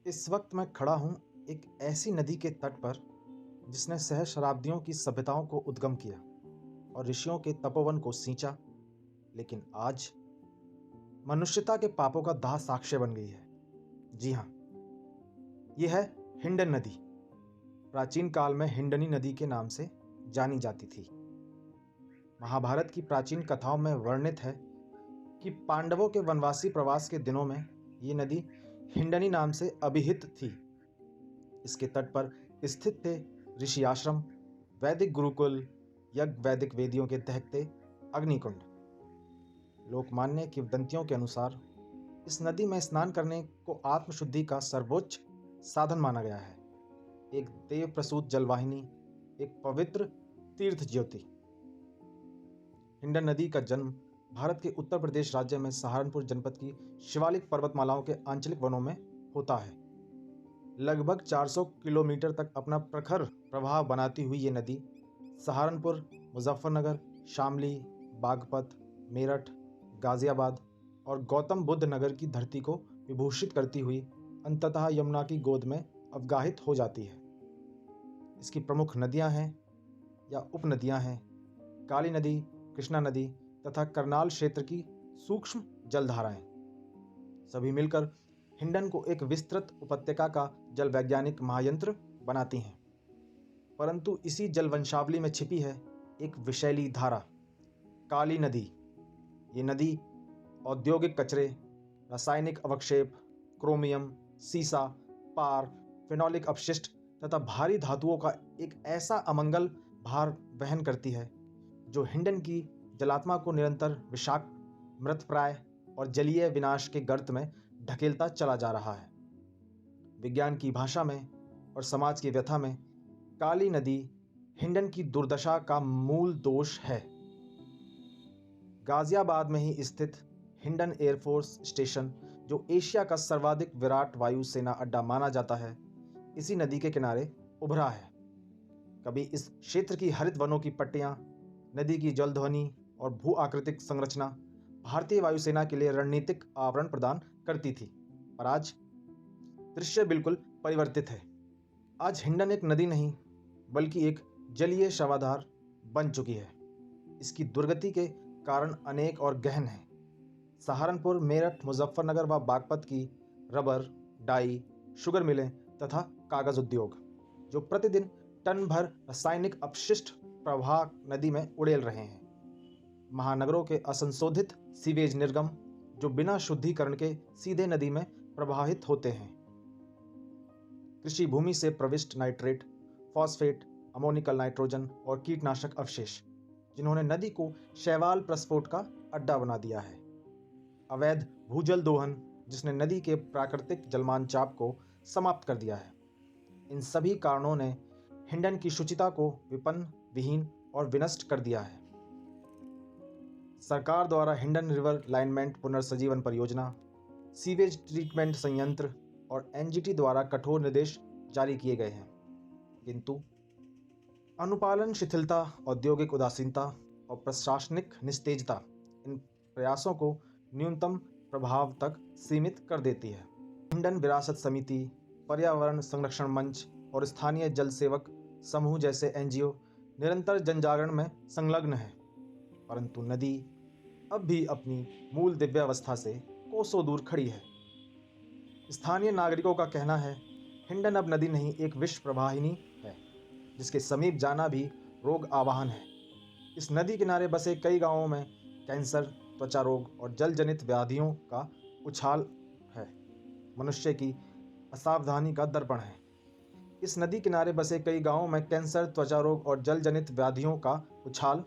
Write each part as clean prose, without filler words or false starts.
इस वक्त मैं खड़ा हूँ एक ऐसी नदी के तट पर जिसने सहस्राब्दियों की सभ्यताओं को उद्गम किया और ऋषियों के तपोवन को सींचा। लेकिन आज मनुष्यता के पापों का दाह साक्ष्य बन गई है। जी हाँ, यह है हिंडन नदी। प्राचीन काल में हिंडनी नदी के नाम से जानी जाती थी। महाभारत की प्राचीन कथाओं में वर्णित है कि पांडवों के वनवासी प्रवास के दिनों में ये नदी हिंडनी नाम से अभिहित थी। इसके तट पर स्थित थे ऋषि आश्रम, वैदिक गुरुकुल, यज्ञ वैदिक वेदियों के दहकते अग्निकुंड। लोकमान्य किंवदंतियों के अनुसार इस नदी में स्नान करने को आत्मशुद्धि का सर्वोच्च साधन माना गया है। एक देव प्रसूत जलवाहिनी, एक पवित्र तीर्थ ज्योति। हिंडन नदी का जन्म भारत के उत्तर प्रदेश राज्य में सहारनपुर जनपद की शिवालिक पर्वतमालाओं के आंचलिक वनों में होता है। लगभग 400 किलोमीटर तक अपना प्रखर प्रवाह बनाती हुई ये नदी सहारनपुर, मुजफ्फरनगर, शामली, बागपत, मेरठ, गाजियाबाद और गौतम बुद्ध नगर की धरती को विभूषित करती हुई अंततः यमुना की गोद में अवगाहित हो जाती है। इसकी प्रमुख नदियां हैं या उपनदियां हैं काली नदी, कृष्णा नदी तथा करनाल क्षेत्र की सूक्ष्म जलधाराएं। सभी मिलकर हिंडन को एक विस्तृत उपत्यका का जल वैज्ञानिक महायंत्र बनाती हैं। परंतु इसी जलवंशावली में छिपी है एक विषैली धारा, काली नदी। ये नदी औद्योगिक कचरे, रासायनिक अवक्षेप, क्रोमियम, सीसा, पार, फिनोलिक अपशिष्ट तथा भारी धातुओं का एक ऐसा अमंगल भार वहन करती है जो हिंडन की जलात्मा को निरंतर विषाक्त, मृतप्राय और जलीय विनाश के गर्त में ढकेलता चला जा रहा है। विज्ञान की भाषा में और समाज की व्यथा में काली नदी हिंडन की दुर्दशा का मूल दोष है। गाजियाबाद में ही स्थित हिंडन एयरफोर्स स्टेशन, जो एशिया का सर्वाधिक विराट वायुसेना अड्डा माना जाता है, इसी नदी के किनारे उभरा है। कभी इस क्षेत्र की हरित वनों की पट्टियां, नदी की जलध्वनि और भू आकृतिक संरचना भारतीय वायुसेना के लिए रणनीतिक आवरण प्रदान करती थी, पर आज दृश्य बिल्कुल परिवर्तित है। आज हिंडन एक नदी नहीं बल्कि एक जलीय शवाधार बन चुकी है। इसकी दुर्गति के कारण अनेक और गहन हैं। सहारनपुर, मेरठ, मुजफ्फरनगर व बागपत की रबर, डाई, शुगर मिलें तथा कागज उद्योग, जो प्रतिदिन टन भर रासायनिक अपशिष्ट प्रवाह नदी में उड़ेल रहे हैं। महानगरों के असंशोधित सीवेज निर्गम, जो बिना शुद्धिकरण के सीधे नदी में प्रवाहित होते हैं। कृषि भूमि से प्रविष्ट नाइट्रेट, फॉस्फेट, अमोनिकल नाइट्रोजन और कीटनाशक अवशेष, जिन्होंने नदी को शैवाल प्रस्फोट का अड्डा बना दिया है। अवैध भूजल दोहन, जिसने नदी के प्राकृतिक जलमान चाप को समाप्त कर दिया है। इन सभी कारणों ने हिंडन की शुचिता को विपन्न, विहीन और विनष्ट कर दिया है। सरकार द्वारा हिंडन रिवर लाइनमेंट पुनर्सजीवन परियोजना, सीवेज ट्रीटमेंट संयंत्र और एनजीटी द्वारा कठोर निर्देश जारी किए गए हैं, किंतु अनुपालन शिथिलता, औद्योगिक उदासीनता और प्रशासनिक निस्तेजता इन प्रयासों को न्यूनतम प्रभाव तक सीमित कर देती है। हिंडन विरासत समिति, पर्यावरण संरक्षण मंच और स्थानीय जल सेवक समूह जैसे एनजीओ निरंतर जनजागरण में संलग्न है, परंतु नदी अब भी अपनी मूल दिव्यावस्था से कोसों दूर खड़ी है। स्थानीय नागरिकों का कहना है, हिंडन अब नदी नहीं, एक विश्व प्रवाहिनी है, जिसके समीप जाना भी रोग आवाहन है। इस नदी किनारे बसे कई गांवों में कैंसर, त्वचा रोग और जल जनित व्याधियों का उछाल है। मनुष्य की असावधानी का दर्पण है। इस नदी किनारे बसे कई गांवों में कैंसर, त्वचा रोग और जल जनित व्याधियों का उछाल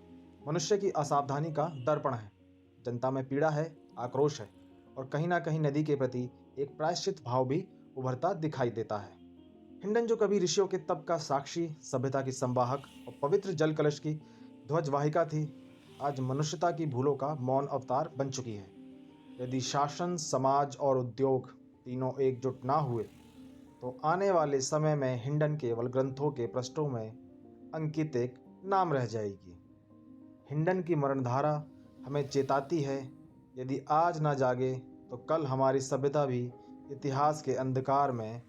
मनुष्य की असावधानी का दर्पण है। जनता में पीड़ा है, आक्रोश है और कहीं ना कहीं नदी के प्रति एक प्रायश्चित भाव भी उभरता दिखाई देता है। हिंडन, जो कभी ऋषियों के तप का साक्षी, सभ्यता की संवाहक और पवित्र जल कलश की ध्वजवाहिका थी, आज मनुष्यता की भूलों का मौन अवतार बन चुकी है। यदि शासन, समाज और उद्योग तीनों एकजुट ना हुए तो आने वाले समय में हिंडन केवल ग्रंथों के पृष्ठों में अंकित एक नाम रह जाएगी। हिंडन की मरणधारा हमें चेताती है, यदि आज ना जागे तो कल हमारी सभ्यता भी इतिहास के अंधकार में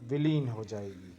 विलीन हो जाएगी।